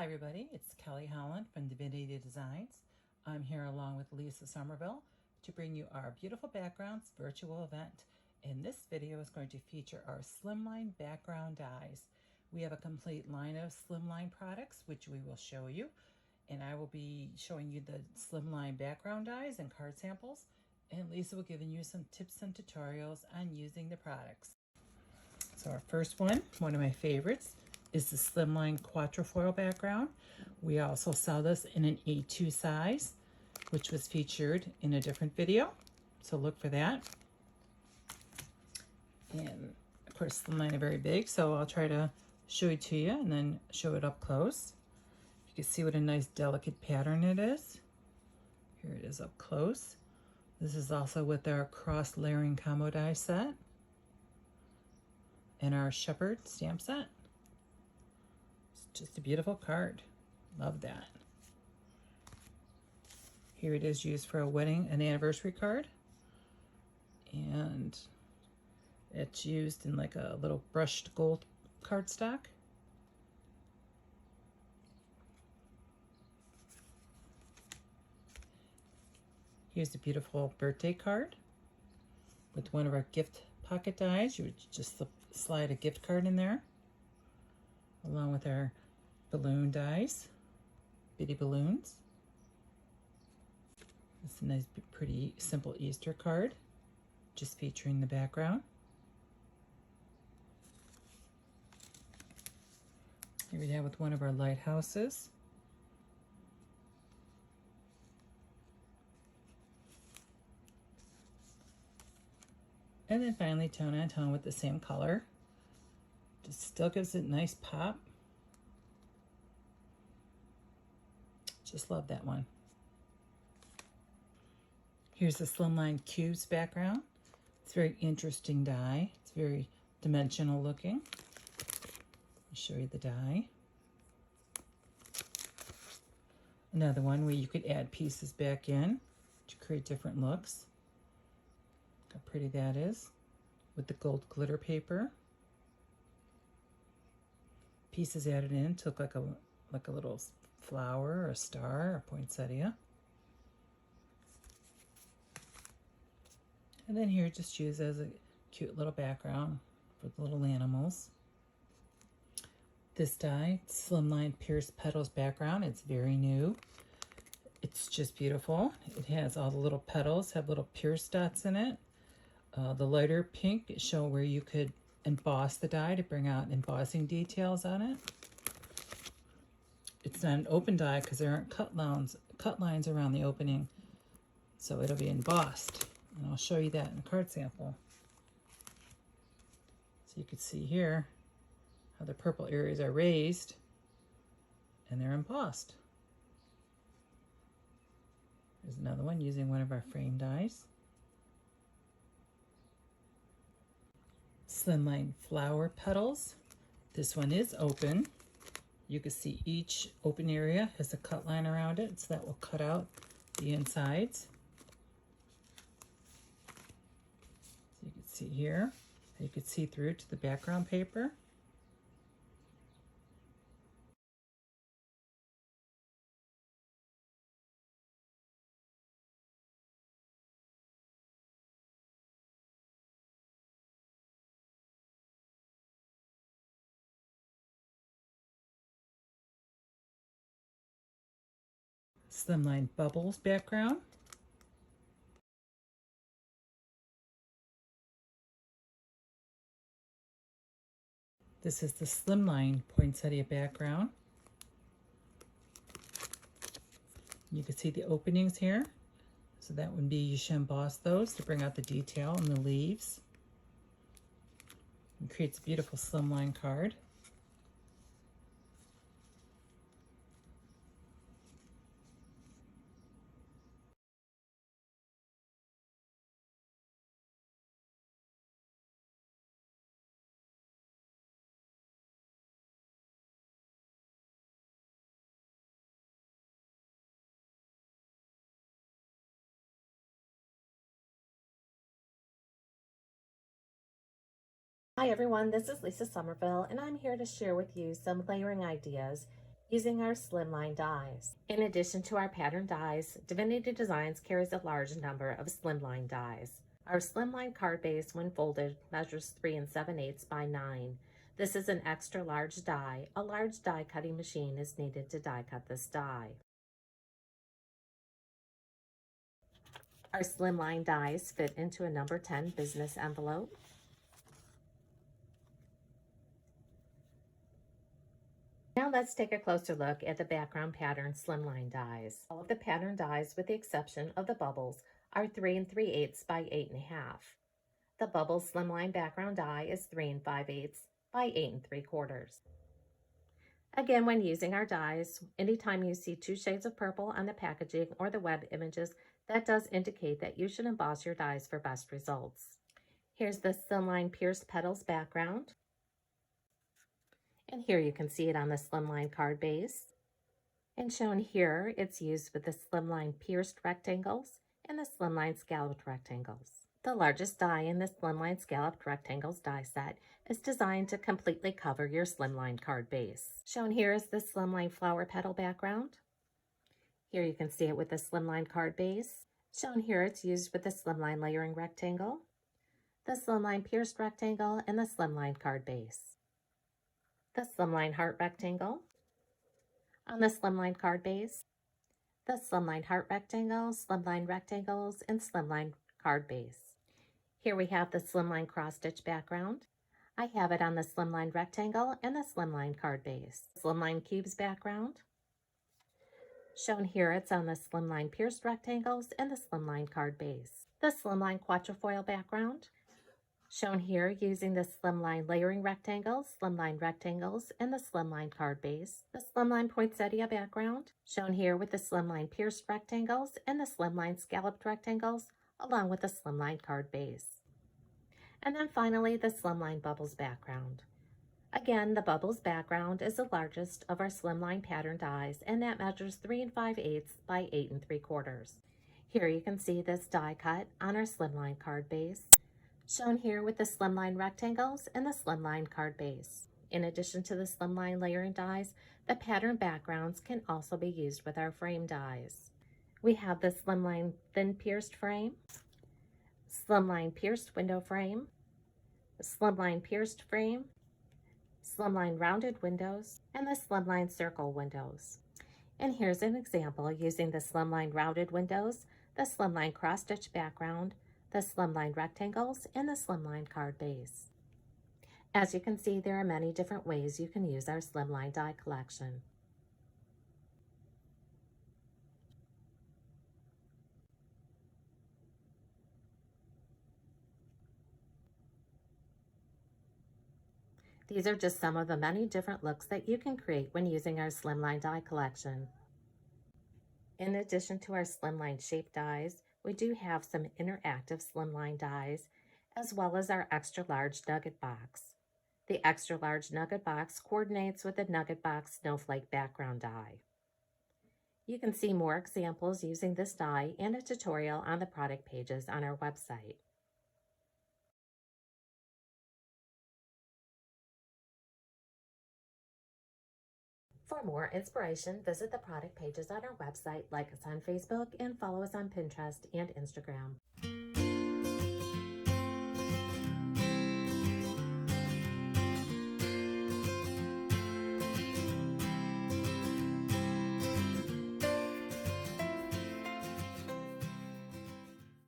Hi everybody, it's Kelly Holland from Divinity Designs. I'm here along with Lisa Somerville to bring you our Beautiful Backgrounds virtual event. And this video is going to feature our Slimline background dies. We have a complete line of Slimline products which we will show you, and I will be showing you the Slimline background dies and card samples, and Lisa will be giving you some tips and tutorials on using the products. So our first one of my favorites, is the Slimline Quattro foil background. We also sell this in an A2 size, which was featured in a different video, so look for that. And of course Slimline are very big, so I'll try to show it to you and then show it up close. You can see what a nice delicate pattern it is. Here it is up close. This is also with our cross layering combo die set and our shepherd stamp set. It's just a beautiful card. Love that. Here it is used for a wedding and anniversary card. And it's used in like a little brushed gold cardstock. Here's a beautiful birthday card with one of our gift pocket dies. You would just slide a gift card in there, along with our balloon dies, bitty balloons. It's a nice, pretty, simple Easter card, just featuring the background. Here we have with one of our lighthouses. And then finally tone on tone with the same color. Just still gives it a nice pop. Just love that one. Here's the Slimline Cubes background. It's a very interesting die. It's very dimensional looking. I'll show you the die. Another one where you could add pieces back in to create different looks. Look how pretty that is with the gold glitter paper. Pieces added in to look like a little flower or a star or poinsettia. And then here just used as a cute little background for the little animals. This die, Slimline Pierced Petals background. It's very new. It's just beautiful. It has all the little petals, have little pierced dots in it. The lighter pink show where you could emboss the die to bring out embossing details on it. It's not an open die because there aren't cut lines around the opening, so it'll be embossed. And I'll show you that in the card sample. So you can see here how the purple areas are raised and they're embossed. There's another one using one of our frame dies. Slimline Flower Petals. This one is open. You can see each open area has a cut line around it, so that will cut out the insides. So you can see here, you can see through to the background paper. Slimline Bubbles background. This is the Slimline Poinsettia background. You can see the openings here. So that would be, you should emboss those to bring out the detail in the leaves. It creates a beautiful Slimline card. Hi everyone, this is Lisa Somerville and I'm here to share with you some layering ideas using our Slimline dies. In addition to our pattern dies, Divinity Designs carries a large number of Slimline dies. Our Slimline card base, when folded, measures 3 7/8 by 9. This is an extra large die. A large die cutting machine is needed to die cut this die. Our Slimline dies fit into a number 10 business envelope. Now let's take a closer look at the background pattern Slimline dies. All of the pattern dies, with the exception of the bubbles, are 3 3/8 by 8.5. The bubbles Slimline background die is 3 5/8 by 8 3/4. Again, when using our dies, anytime you see 2 shades of purple on the packaging or the web images, that does indicate that you should emboss your dies for best results. Here's the Sunline pierced petals background. And here you can see it on the Slimline card base. And shown here, it's used with the Slimline pierced rectangles and the Slimline scalloped rectangles. The largest die in the Slimline scalloped rectangles die set is designed to completely cover your Slimline card base. Shown here is the Slimline flower petal background. Here you can see it with the Slimline card base. Shown here, it's used with the Slimline layering rectangle, the Slimline pierced rectangle, and the Slimline card base. The Slimline heart rectangle on the Slimline card base, the Slimline heart rectangle, Slimline rectangles, and Slimline card base. Here we have the Slimline cross stitch background. I have it on the Slimline rectangle and the Slimline card base. Slimline cubes background. Shown here, it's on the Slimline pierced rectangles and the Slimline card base. The Slimline Quattro foil background. Shown here using the Slimline layering rectangles, Slimline rectangles, and the Slimline card base. The Slimline Poinsettia background, shown here with the Slimline pierced rectangles and the Slimline scalloped rectangles, along with the Slimline card base. And then finally, the Slimline bubbles background. Again, the bubbles background is the largest of our Slimline pattern dies, and that measures 3 5/8 by 8 3/4. Here you can see this die cut on our Slimline card base, shown here with the Slimline rectangles and the Slimline card base. In addition to the Slimline layering dies, the pattern backgrounds can also be used with our frame dies. We have the Slimline thin pierced frame, Slimline pierced window frame, Slimline pierced frame, Slimline rounded windows, and the Slimline circle windows. And here's an example using the Slimline rounded windows, the Slimline cross stitch background, the Slimline rectangles, and the Slimline card base. As you can see, there are many different ways you can use our Slimline die collection. These are just some of the many different looks that you can create when using our Slimline die collection. In addition to our Slimline shape dies, we do have some interactive Slimline dies, as well as our extra large nugget box. The extra large nugget box coordinates with the nugget box snowflake background die. You can see more examples using this die and a tutorial on the product pages on our website. For more inspiration, visit the product pages on our website, like us on Facebook, and follow us on Pinterest and Instagram.